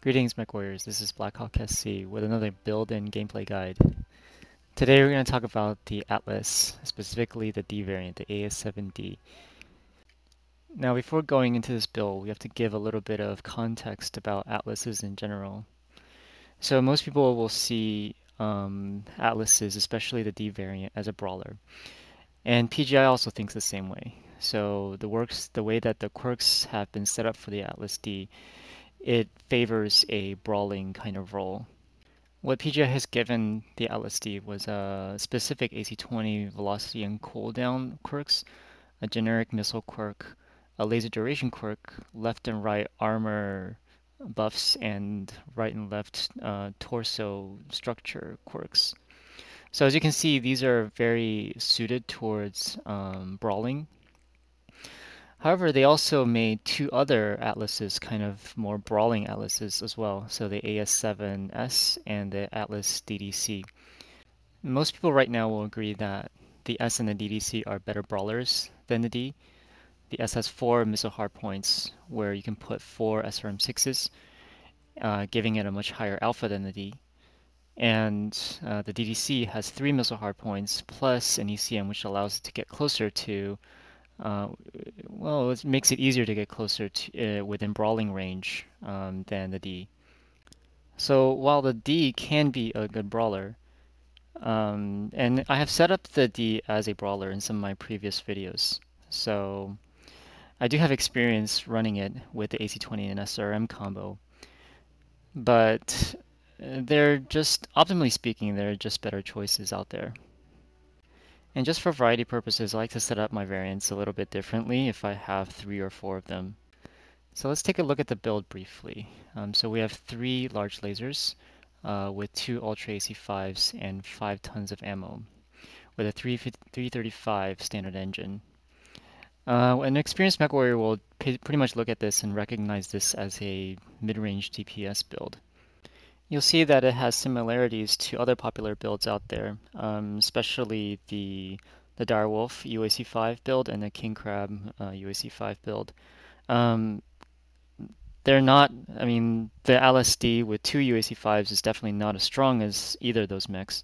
Greetings, MechWarriors. This is Blackhawk SC with another build and gameplay guide. Today we're going to talk about the Atlas, specifically the D variant, the AS7-D. Now, before going into this build, we have to give a little bit of context about Atlases in general. So most people will see Atlases, especially the D variant, as a brawler. And PGI also thinks the same way. So the way that the quirks have been set up for the Atlas D, it favors a brawling kind of role. What PGI has given the LSD was a specific AC-20 velocity and cooldown quirks, a generic missile quirk, a laser duration quirk, left and right armor buffs, and right and left torso structure quirks. So as you can see, these are very suited towards brawling. However, they also made two other atlases, kind of more brawling atlases as well. So the AS7-S and the Atlas DDC. Most people right now will agree that the S and the DDC are better brawlers than the D. The S has 4 missile hardpoints, where you can put 4 SRM6s, giving it a much higher alpha than the D. And the DDC has 3 missile hardpoints plus an ECM, which allows it to get closer to well, it makes it easier to get closer to within brawling range than the D. So while the D can be a good brawler, and I have set up the D as a brawler in some of my previous videos, so I do have experience running it with the AC-20 and SRM combo, but they're just, optimally speaking, they're just better choices out there. And just for variety purposes, I like to set up my variants a little bit differently if I have 3 or 4 of them. So let's take a look at the build briefly. So we have 3 large lasers with 2 Ultra AC5s and 5 tons of ammo with a 335 standard engine. An experienced MechWarrior will pretty much look at this and recognize this as a mid-range DPS build. You'll see that it has similarities to other popular builds out there, especially the Direwolf UAC5 build and the King Crab UAC5 build. They're not, I mean, the LSD with 2 UAC5s is definitely not as strong as either of those mechs.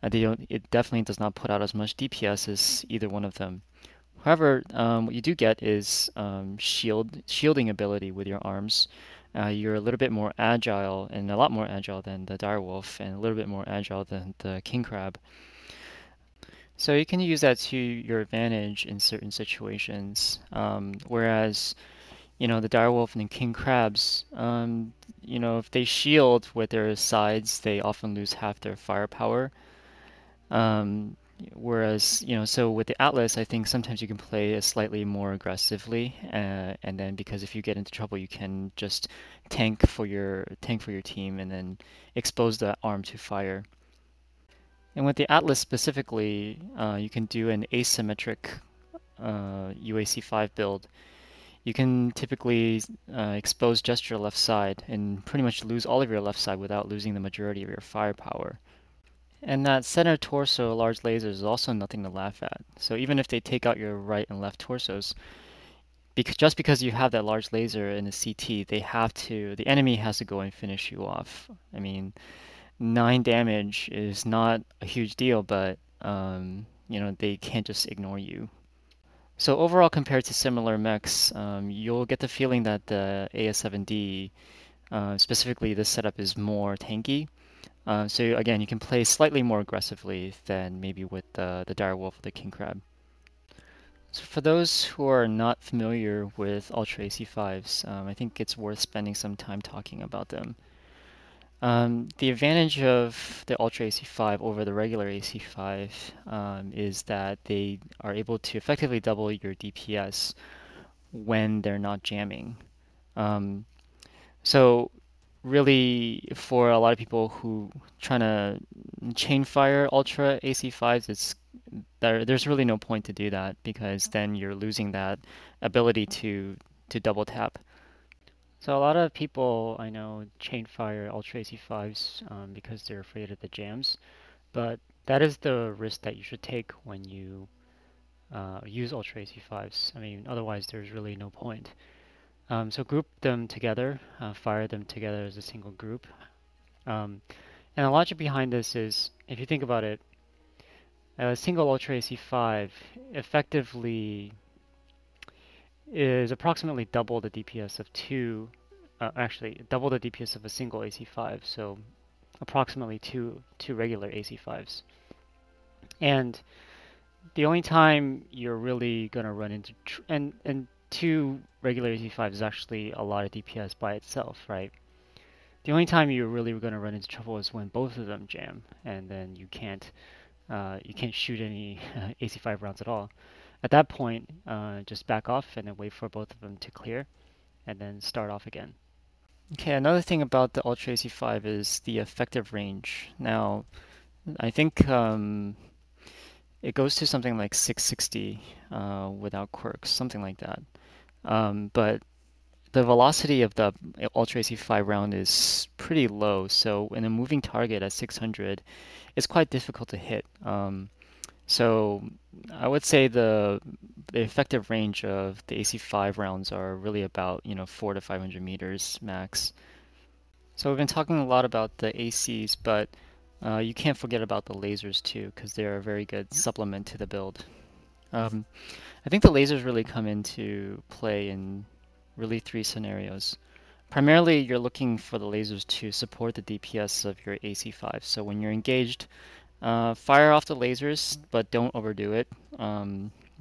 It definitely does not put out as much DPS as either one of them. However, what you do get is shielding ability with your arms. You're a little bit more agile, and a lot more agile than the Direwolf, and a little bit more agile than the King Crab. So you can use that to your advantage in certain situations. Whereas, the Direwolf and the King Crabs, if they shield with their sides, they often lose half their firepower. Whereas, so with the Atlas, I think sometimes you can play it slightly more aggressively, and then because if you get into trouble, you can just tank for your team and then expose the arm to fire. And with the Atlas specifically, you can do an asymmetric UAC5 build. You can typically expose just your left side and pretty much lose all of your left side without losing the majority of your firepower. And that center torso large lasers is also nothing to laugh at. So even if they take out your right and left torsos, just because you have that large laser in the CT, the enemy has to go and finish you off. I mean, 9 damage is not a huge deal, but they can't just ignore you. So overall, compared to similar mechs, you'll get the feeling that the AS7-D, specifically this setup, is more tanky. So again, you can play slightly more aggressively than maybe with the Direwolf or the King Crab. So for those who are not familiar with Ultra AC5s, I think it's worth spending some time talking about them. The advantage of the Ultra AC5 over the regular AC5 is that they are able to effectively double your DPS when they're not jamming. So really, for a lot of people who trying to chain fire Ultra AC5s, there's really no point to do that because then you're losing that ability to double tap. So a lot of people I know chain fire Ultra AC5s because they're afraid of the jams, but that is the risk that you should take when you use Ultra AC5s. I mean, otherwise there's really no point. So group them together, fire them together as a single group. And the logic behind this is, if you think about it, a single Ultra AC5 effectively is approximately double the DPS of actually double the DPS of a single AC5, so approximately two regular AC5s. And the only time you're really gonna run into and two regular AC5s is actually a lot of DPS by itself, right? The only time you're really gonna run into trouble is when both of them jam, and then you can't shoot any AC5 rounds at all. At that point, just back off and then wait for both of them to clear, and then start off again. Okay, another thing about the Ultra AC5 is the effective range. Now, I think it goes to something like 660 without quirks, something like that. But the velocity of the Ultra AC5 round is pretty low, so in a moving target at 600, it's quite difficult to hit. So I would say the effective range of the AC5 rounds are really about 4 to 500 meters max. So we've been talking a lot about the ACs, but you can't forget about the lasers too, because they're a very good supplement to the build. Um, I think the lasers really come into play in really three scenarios. Primarily, you're looking for the lasers to support the DPS of your AC5. So when you're engaged, fire off the lasers, but don't overdo it,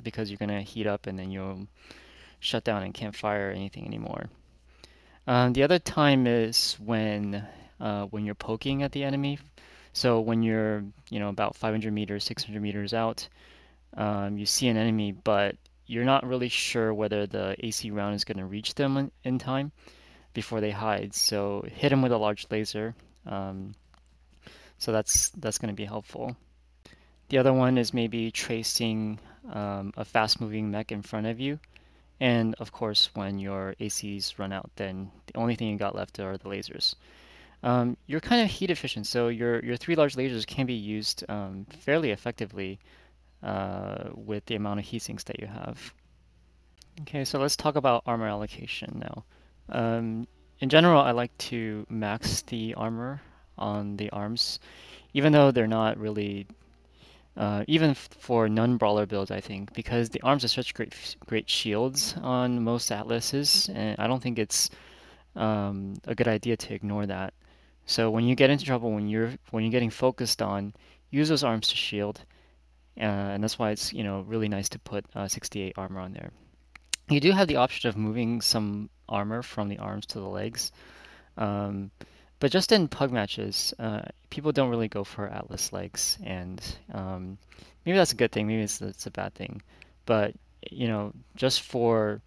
because you're gonna heat up and then you'll shut down and can't fire anything anymore. The other time is when you're poking at the enemy. So when you're about 500 meters, 600 meters out, you see an enemy, but you're not really sure whether the AC round is going to reach them in time before they hide. So hit them with a large laser. Um, so that's going to be helpful. The other one is maybe tracing a fast-moving mech in front of you. And of course, when your ACs run out, then the only thing you got left are the lasers. You're kind of heat efficient, so your three large lasers can be used fairly effectively with the amount of heat sinks that you have. Okay, so let's talk about armor allocation now. In general, I like to max the armor on the arms, even though they're not really, even for non-brawler builds, I think, because the arms are such great shields on most atlases, and I don't think it's a good idea to ignore that. So when you get into trouble, when you're getting focused on, use those arms to shield, and that's why it's really nice to put 68 armor on there. You do have the option of moving some armor from the arms to the legs, um, but just in pug matches, people don't really go for Atlas legs, and maybe that's a good thing, maybe it's a bad thing, but just for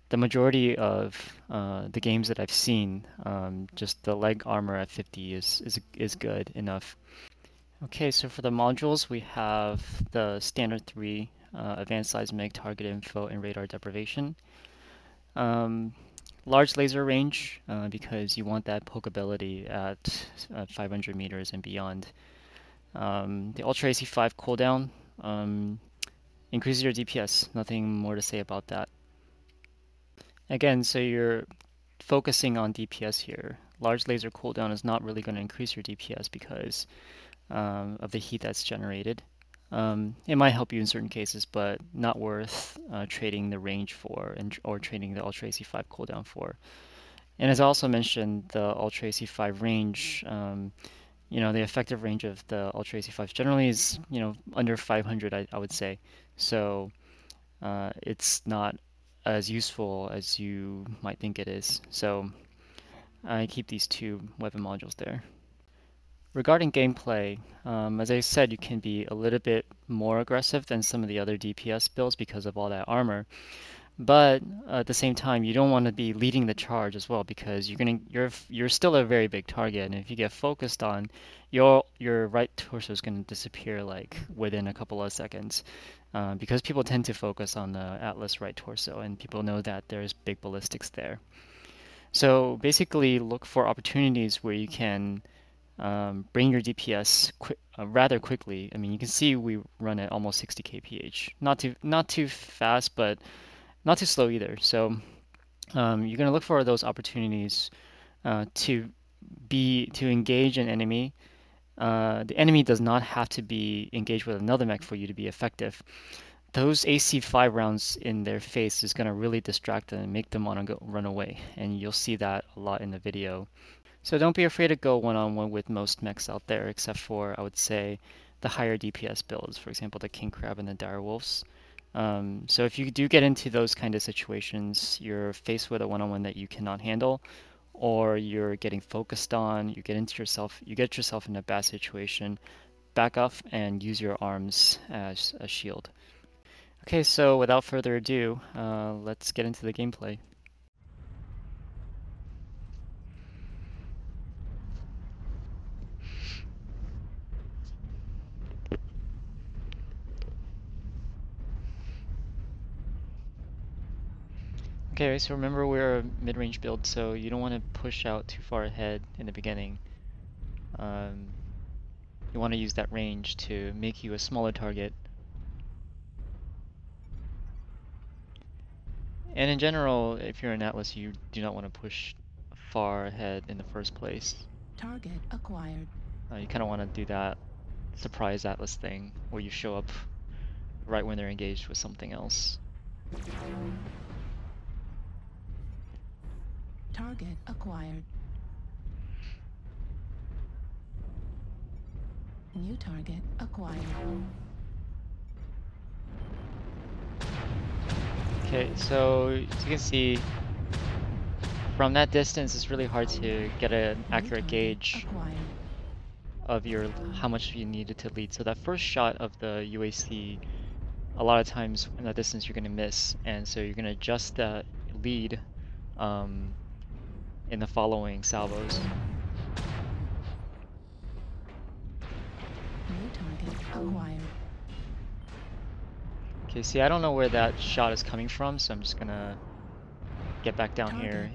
the majority of the games that I've seen, just the leg armor at 50 is good enough. Okay, so for the modules, we have the standard three, advanced seismic, target info, and radar deprivation. Um, Large laser range, because you want that poke ability at 500 meters and beyond. The Ultra AC5 cooldown increases your DPS. Nothing more to say about that. Again, so you're focusing on DPS here. Large laser cooldown is not really going to increase your DPS because of the heat that's generated. It might help you in certain cases, but not worth trading the range for or trading the Ultra AC5 cooldown for. And as I also mentioned, the Ultra AC5 range, the effective range of the Ultra AC5 generally is, under 500, I would say. So it's not as useful as you might think it is. So I keep these two weapon modules there. Regarding gameplay, as I said, you can be a little bit more aggressive than some of the other DPS builds because of all that armor. But at the same time, you don't want to be leading the charge as well because you're still a very big target, and if you get focused on, your right torso is going to disappear like within a couple of seconds, because people tend to focus on the Atlas right torso, and people know that there's big ballistics there. So basically, look for opportunities where you can bring your DPS rather quickly. I mean, you can see we run at almost 60 kph. Not too fast, but not too slow either. So You're going to look for those opportunities to engage an enemy. The enemy does not have to be engaged with another mech for you to be effective. Those AC5 rounds in their face is going to really distract them and make them want to go run away, and you'll see that a lot in the video. So don't be afraid to go one-on-one with most mechs out there, except for, I would say, the higher DPS builds, for example, the King Crab and the Dire Wolves. So if you do get into those kind of situations, you're faced with a one-on-one that you cannot handle, or you're getting focused on, you get yourself in a bad situation, back off and use your arms as a shield. Okay, so without further ado, let's get into the gameplay. Okay, so remember we're a mid-range build, so you don't want to push out too far ahead in the beginning. You want to use that range to make you a smaller target. And in general, if you're an Atlas, you do not want to push far ahead in the first place. Target acquired. You kind of want to do that surprise Atlas thing, where you show up right when they're engaged with something else. Target acquired. New target acquired. Okay, so as you can see, from that distance, it's really hard to get an accurate gauge of how much you needed to lead. So that first shot of the UAC, a lot of times in that distance you're going to miss, and so you're going to adjust that lead in the following salvos. New target acquired. Okay, see, I don't know where that shot is coming from, so I'm just gonna get back down here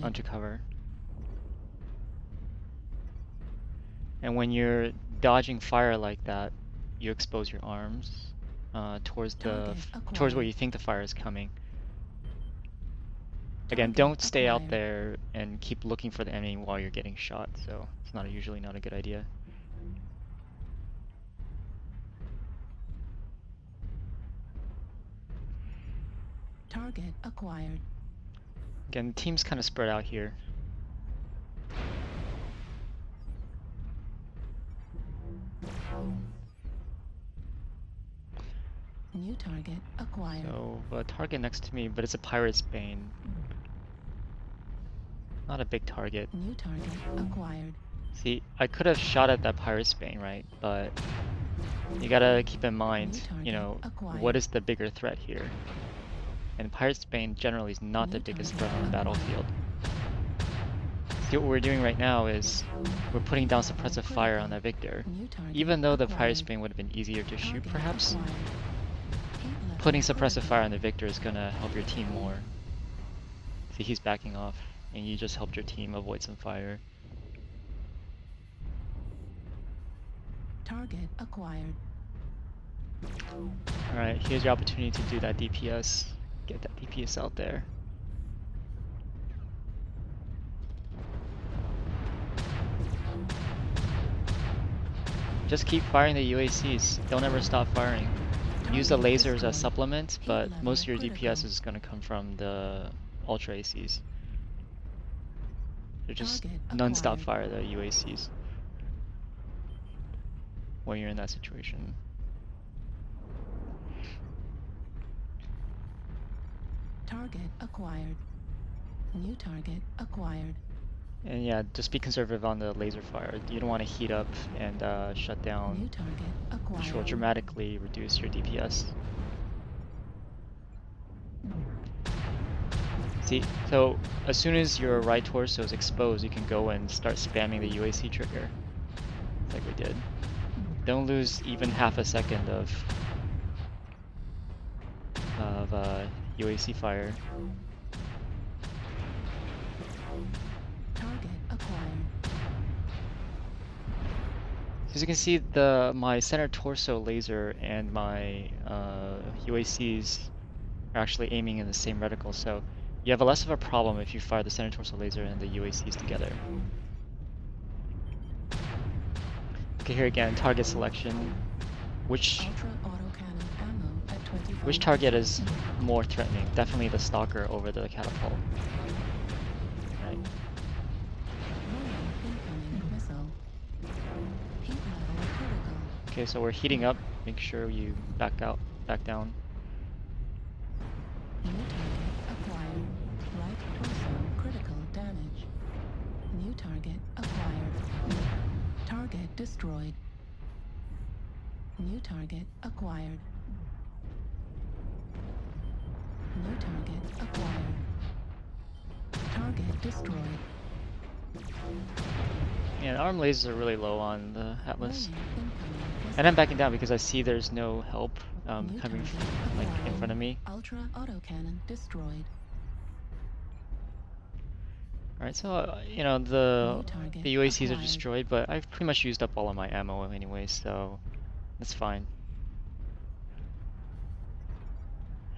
onto cover. And when you're dodging fire like that, you expose your arms towards where you think the fire is coming. Again, don't stay out there and keep looking for the enemy while you're getting shot, so it's usually not a good idea. Target acquired. Again, the team's kind of spread out here. New target acquired. So, a target next to me, but it's a Pirate's Bane. Not a big target. New target acquired. See, I could have shot at that Pirate's Bane, right? But you gotta keep in mind, what is the bigger threat here? And Pirate's Bane generally is not the biggest threat on the battlefield. See, what we're doing right now is we're putting down suppressive fire on that Victor. Even though the Pirate's Bane would have been easier to shoot, perhaps, putting suppressive fire on the Victor is gonna help your team more. See, he's backing off, and you just helped your team avoid some fire. Target acquired. Alright, here's your opportunity to do that DPS. Get that DPS out there. Just keep firing the UACs. Don't ever stop firing. Use the lasers as supplement, but most of your DPS is going to come from the Ultra ACs. They're just non-stop fire the UACs when you're in that situation. Target acquired. New target acquired. And yeah, just be conservative on the laser fire. You don't want to heat up and shut down, New target acquired. which will dramatically reduce your DPS. See, so as soon as your right torso is exposed, you can go and start spamming the UAC trigger, like we did. Don't lose even half a second of UAC fire. Target acquired. As you can see, my center torso laser and my UACs are actually aiming in the same reticle. So You have a less of a problem if you fire the center torso laser and the UACs together. Okay, here again, target selection. Which Ultra autocannon ammo at 25%. which target is more threatening? Definitely the stalker over the catapult. Right. Warning, incoming missile. Heat level critical. Okay, so we're heating up. Make sure you back down. New target acquired. Right torso critical damage. New target acquired. Target destroyed. New target acquired. New target acquired. Target destroyed. Yeah, the arm lasers are really low on the Atlas. Warning, incoming And I'm backing down because I see there's no help New coming target like in acquired. front of me. Ultra autocannon destroyed. Alright, so you know the New target UACs are acquired. destroyed, but I've pretty much used up all of my ammo anyway, so that's fine.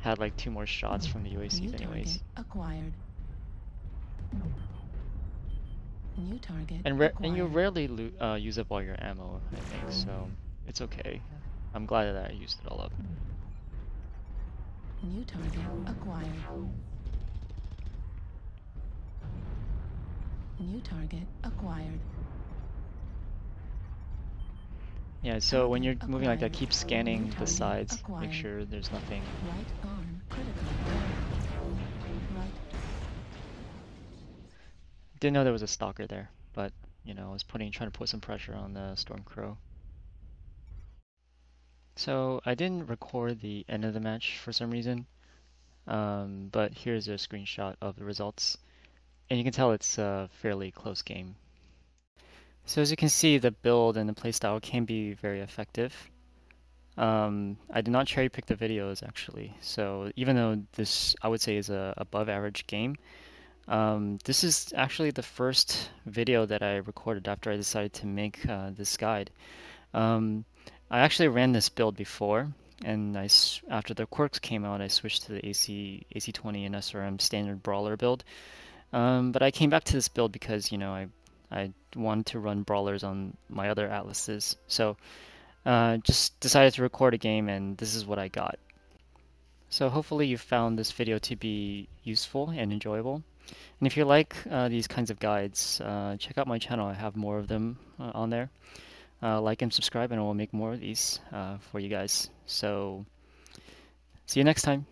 Had like 2 more shots from the New UACs target anyways. acquired. New target And you acquired. rarely use up all your ammo, I think, so it's okay. I'm glad that I used it all up. New target acquired. New target acquired. Yeah, so when you're Target moving like that, acquired. keep scanning New the target sides. Make acquired. sure there's nothing. Right arm critical damage. Right. Didn't know there was a stalker there, but you know, I was trying to put some pressure on the Stormcrow. So I didn't record the end of the match for some reason, but here's a screenshot of the results. And you can tell it's a fairly close game. So as you can see, the build and the playstyle can be very effective. I did not cherry pick the videos actually, so even though this I would say is a above average game, this is actually the first video that I recorded after I decided to make this guide. I actually ran this build before, and after the quirks came out, I switched to the AC20 and SRM standard brawler build. But I came back to this build because I wanted to run brawlers on my other atlases, so just decided to record a game, and this is what I got. So hopefully you found this video to be useful and enjoyable. And if you like these kinds of guides, check out my channel. I have more of them on there. Like and subscribe, and I will make more of these for you guys. So see you next time.